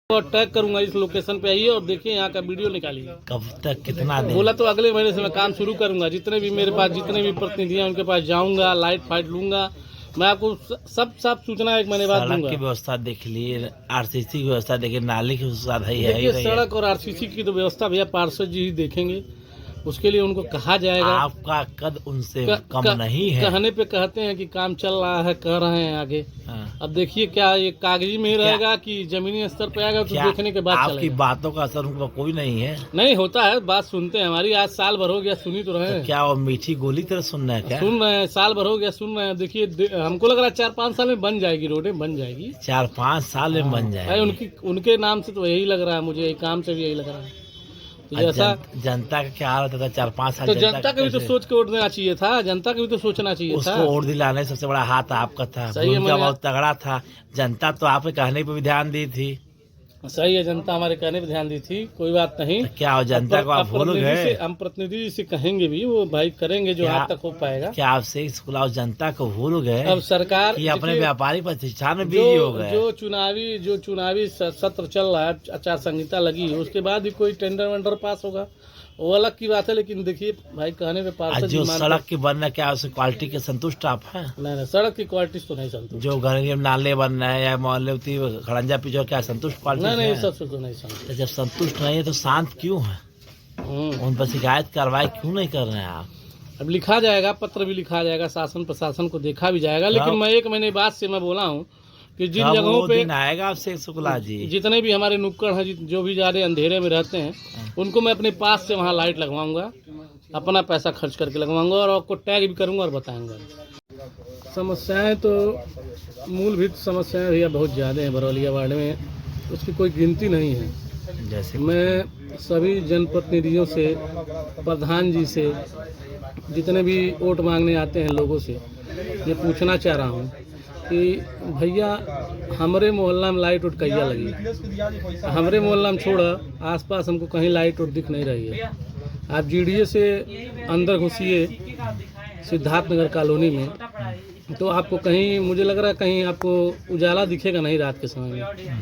और टैग करूंगा, इस लोकेशन पे आइए और देखिए यहाँ का वीडियो निकालिए। कब तक, कितना दिन? बोला तो अगले महीने से मैं काम शुरू करूंगा। जितने भी मेरे पास जितने भी प्रतिनिधि हैं उनके पास जाऊंगा, लाइट फाइट लूंगा। मैं आपको सब सूचना 1 महीने बाद सड़क दूंगा। की व्यवस्था देख लिए, आरसीसी की व्यवस्था देखिए, नाली की व्यवस्था है ही देखिए रही है। सड़क और आरसीसी की तो व्यवस्था भैया पार्षद जी ही देखेंगे, उसके लिए उनको कहा जाएगा। आपका कद उनसे कम नहीं है। कहने पे कहते हैं कि काम चल रहा है, कह रहे हैं आगे। हाँ। अब देखिए क्या ये कागजी में ही रहेगा कि जमीनी स्तर पे आएगा, तो देखने के बाद आपकी चलेगा। बातों का असर उनका कोई नहीं है? नहीं होता है, बात सुनते हैं हमारी। आज साल भर हो गया, सुनी तो रहे हैं। क्या वो मीठी गोली तरह सुन रहे हैं क्या? सुन रहे हैं, साल भर हो गया सुन रहे हैं। देखिए हमको लग रहा है 4-5 साल में बन जाएगी, रोडें बन जाएगी। 4-5 साल में बन जाए। उनके नाम से तो यही लग रहा है मुझे, यही काम से भी यही लग रहा है। तो जैसा जनता का क्या हाल था 4-5 साल? तो जनता का भी तो सोच के वोट देना चाहिए था, जनता का भी तो सोचना चाहिए था। उसको वोट दिलाने सबसे बड़ा हाथ आपका था, सही है, भूमिका बहुत तगड़ा था। जनता तो आपके कहने पे भी ध्यान दी थी। सही है, जनता हमारे कहने पे ध्यान दी थी, कोई बात नहीं। तो क्या हो, जनता को आप भूल गए? हम प्रतिनिधि से कहेंगे भी, वो भाई करेंगे जो हाथ तक हो पाएगा। क्या आपसे इस खुलाव जनता को भूल गए? अब सरकार कि अपने व्यापारिक प्रतिष्ठान में बिजी हो गए। जो चुनावी सत्र चल रहा है, आचार संहिता लगी है, उसके बाद ही कोई टेंडर वेंडर पास होगा, वो अलग की बात है। लेकिन देखिए भाई कहने पे पार्षद जो सड़क की बन रहा, क्या उसकी क्वालिटी के संतुष्ट आप हैं? नहीं, सड़क की क्वालिटी तो नहीं संतुष्ट। जो घर में नाले बन रहे हैं या मोहल्ले खड़ंजा पिछो, क्या संतुष्ट क्वालिटी? नहीं, सबसे तो नहीं संतुष्ट। तो जब संतुष्ट नहीं है तो शांत क्यों है? उन पर शिकायत कार्रवाई क्यों नहीं कर रहे हैं आप? अब लिखा जाएगा, पत्र भी लिखा जाएगा, शासन प्रशासन को देखा भी जाएगा। लेकिन मैं 1 महीने बाद से मैं बोला हूँ कि जिन जगहों पे आएगा आपसे शुक्ला जी, जितने भी हमारे नुक्कड़ हैं, जो भी ज्यादा अंधेरे में रहते हैं, उनको मैं अपने पास से वहाँ लाइट लगवाऊंगा, अपना पैसा खर्च करके लगवाऊंगा और आपको टैग भी करूंगा और बताऊंगा। समस्याएं तो मूलभूत समस्याएं भैया बहुत ज़्यादा हैं बरौलिया वार्ड में, उसकी कोई गिनती नहीं है। जैसे मैं सभी जनप्रतिनिधियों से, प्रधान जी से, जितने भी वोट मांगने आते हैं लोगों से ये पूछना चाह रहा हूँ कि भैया हमारे मोहल्ला में लाइट उठ कैया लगी। हमारे मोहल्ला में छोड़ा, आसपास हमको कहीं लाइट उठ दिख नहीं रही है। आप जीडीए से अंदर घुसिए सिद्धार्थनगर कॉलोनी में, तो आपको कहीं, मुझे लग रहा है कहीं आपको उजाला दिखेगा नहीं रात के समय में।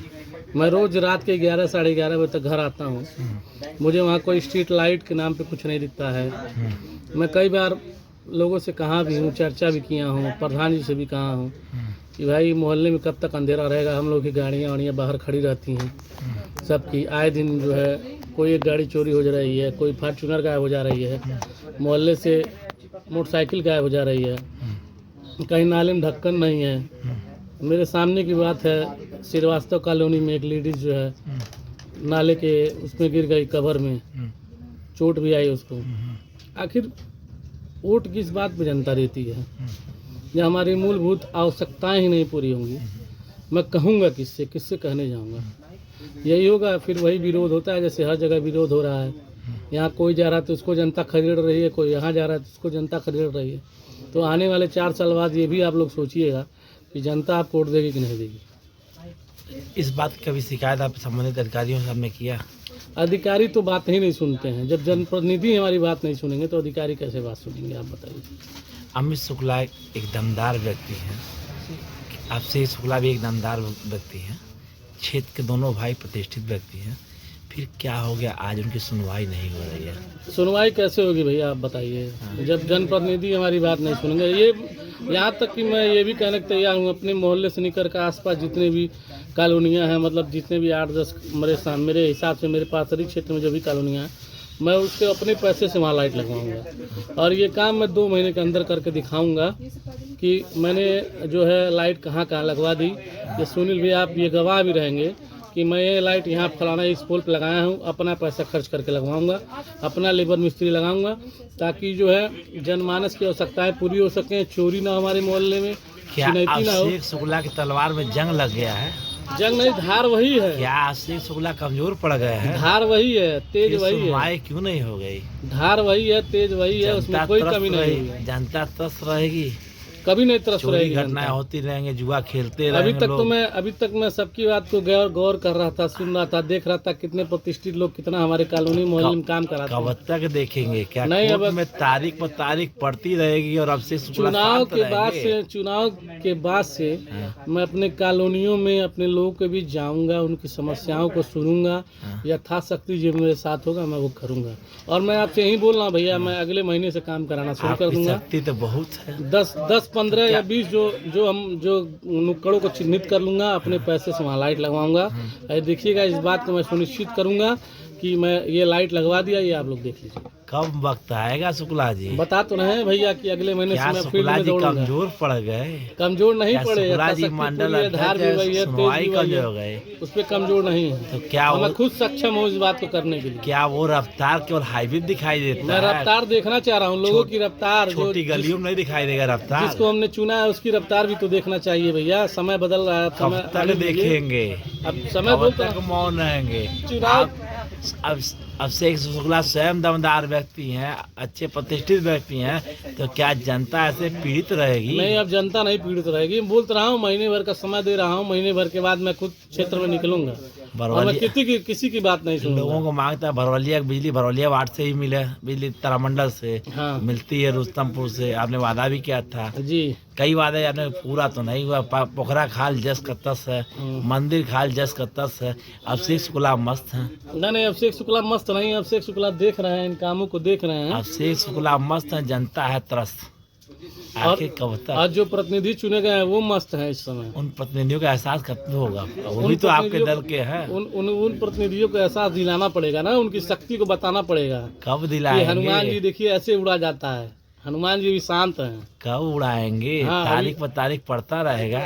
मैं रोज़ रात के 11 साढ़े 11 बजे तक घर आता हूँ, मुझे वहाँ कोई स्ट्रीट लाइट के नाम पे कुछ नहीं दिखता है। मैं कई बार लोगों से कहा भी हूँ, चर्चा भी किया हूँ, प्रधान जी से भी कहा हूँ कि भाई मोहल्ले में कब तक अंधेरा रहेगा। हम लोग की गाड़ियाँ वाड़ियाँ बाहर खड़ी रहती हैं, सबकी आए दिन जो है कोई एक गाड़ी चोरी हो जा रही है, कोई फॉर्च्यूनर गायब हो जा रही है, मोहल्ले से मोटरसाइकिल गायब हो जा रही है, कहीं नाले में ढक्कन नहीं है। मेरे सामने की बात है, श्रीवास्तव कॉलोनी में एक लेडीज जो है नाले के उसमें गिर गई, कवर में चोट भी आई उसको। आखिर वोट किस बात पे जनता देती है जब हमारी मूलभूत आवश्यकताएं ही नहीं पूरी होंगी? मैं कहूँगा किससे कहने जाऊँगा? यही होगा, फिर वही विरोध होता है जैसे हर जगह विरोध हो रहा है। यहाँ कोई जा रहा है तो उसको जनता खदेड़ रही है, कोई यहाँ जा रहा है तो उसको जनता खदेड़ रही है। तो आने वाले 4 साल बाद ये भी आप लोग सोचिएगा कि जनता आपको वोट देगी कि नहीं देगी। इस बात की कभी शिकायत आप संबंधित अधिकारियों से आपने किया? अधिकारी तो बात ही नहीं सुनते हैं। जब जनप्रतिनिधि हमारी बात नहीं सुनेंगे तो अधिकारी कैसे बात सुनेंगे, आप बताइए। अमित शुक्ला एक दमदार व्यक्ति हैं, आपसे शुक्ला भी एक दमदार व्यक्ति हैं, क्षेत्र के दोनों भाई प्रतिष्ठित व्यक्ति हैं, फिर क्या हो गया आज उनकी सुनवाई नहीं हो रही है? सुनवाई कैसे होगी भैया आप बताइए? जब जनप्रतिनिधि हमारी बात नहीं सुनेंगे। ये यहाँ तक कि मैं ये भी कहने को तैयार हूँ, अपने मोहल्ले से निकल कर आसपास जितने भी कॉलोनियाँ हैं, मतलब जितने भी 8-10 मेरे हिसाब से मेरे पार्षदी क्षेत्र में जो भी कॉलोनियाँ हैं, मैं उसके अपने पैसे से वहाँ लाइट लगवाऊंगा। और ये काम मैं 2 महीने के अंदर करके दिखाऊंगा कि मैंने जो है लाइट कहाँ कहाँ लगवा दी। ये सुनील भी, आप ये गवाह भी रहेंगे कि मैं ये लाइट यहाँ फलाना इस पोल पे लगाया हूँ, अपना पैसा खर्च करके लगवाऊंगा, अपना लेबर मिस्त्री लगाऊंगा, ताकि जो है जनमानस की आवश्यकताएं पूरी हो सकें, चोरी ना हमारे मोहल्ले में, क्या ना हो। शुक्ला की तलवार में जंग लग गया है? जंग नहीं, धार वही है। क्या शुक्ला कमजोर पड़ गए हैं? धार वही है, तेज वही है। सुनवाई क्यों नहीं हो गई? धार वही है, तेज वही है, उसमें कोई कमी नहीं है। जनता त्रस्त रहेगी। कभी नहीं तरस चोरी रहेगी घटनाएं जनता। होती रहेंगे, जुआ खेलते अभी रहेंगे तक तो लोग। मैं सबकी बात को गौर कर रहा था, सुन रहा था, देख रहा था कितने प्रतिष्ठित लोग कितना हमारे कॉलोनी मोहल्ले में काम कराते कब हैं। तक देखेंगे? क्या नहीं, कोर्ट अब में तारीख पर तारीख पड़ती रहेगी और अब से शुक्ला चुनाव शांत के बाद रहेंगे। से हाँ, मैं अपने कॉलोनियों में अपने लोगों के बीच जाऊंगा, उनकी समस्याओं को सुनूंगा, हाँ। यथाशक्ति जो मेरे साथ होगा मैं वो करूंगा। और मैं आपसे यही बोल रहा हूँ भैया, मैं अगले महीने से काम कराना शुरू कर आपकी दूंगा। शक्ति तो बहुत है। 10, 15 या 20 जो नुक्कड़ों को चिन्हित कर लूंगा, अपने पैसे से वहाँ लाइट लगवाऊंगा। देखिएगा, इस बात को मैं सुनिश्चित करूंगा कि मैं ये लाइट लगवा दिया, ये आप लोग देख लीजिए। कब वक्त आएगा शुक्ला जी? बता तो रहे हैं भैया कि अगले महीने क्या से मैं फील्ड शुक्ला में जी दौड़ूंगा। कमजोर पड़ गए? कमजोर नहीं क्या पड़े, शुक्ला जी यथाशक्ति मंडल पूरी है, धार भी वही है, तेज सुनवाई भी वही कमजोर है, हो गए? उस पर कमजोर नहीं है। तो क्या और वो मैं खुद सक्षम हूँ इस बात को करने के लिए। क्या वो रफ्तार केवल हाईवे दिखाई देता मैं है? रफ्तार देखना चाह रहा हूँ, लोगों की रफ्तार, जो छोटी गलियों में नहीं दिखाई देगा रफ्तार? जिसको हमने चुना है उसकी रफ्तार भी तो देखना चाहिए भैया। समय बदल रहा है, कब समय तक आने दीजिए। देखेंगे? अब समय कब बोलता तक मौन रहेंगे? चुनाव अब शेख शुक्ला स्वयं दमदार व्यक्ति हैं, अच्छे प्रतिष्ठित व्यक्ति हैं, तो क्या जनता ऐसे पीड़ित रहेगी? नहीं, अब जनता नहीं पीड़ित रहेगी। मैं बोलते रहा हूँ, महीने भर का समय दे रहा हूँ, महीने भर के बाद मैं खुद क्षेत्र में निकलूंगा और मैं किसी की बात नहीं लोगों सुनूंगा। को मांगता है भरवलिया की बिजली, भरवलिया वार्ड से ही मिले, बिजली तारामंडल से हाँ मिलती है, रुस्तमपुर से। आपने वादा भी किया था, जी। कई वादे आपने पूरा तो नहीं हुआ। पोखरा खाल जस का तस है, मंदिर खाल जस का तस है। अब शेख शुक्ला मस्त हैं। नहीं, अब शेख शुक्ला मस्त नहीं, अब शेख शुक्ला देख रहे हैं, इन कामों को देख रहे हैं। अब शेख शुक्ला मस्त हैं, जनता है त्रस्त। आखिर कब तक? आज जो प्रतिनिधि चुने गए हैं वो मस्त हैं इस समय। उन प्रतिनिधियों का एहसास कब होगा? वो भी तो आपके दल के हैं। उन प्रतिनिधियों को एहसास दिलाना पड़ेगा ना, उनकी शक्ति को बताना पड़ेगा कब कि दिलाएंगे? हनुमान जी देखिए ऐसे उड़ा जाता है, हनुमान जी भी शांत हैं। कब उड़ाएंगे? हाँ, तारीख पर तारीख पड़ता रहेगा।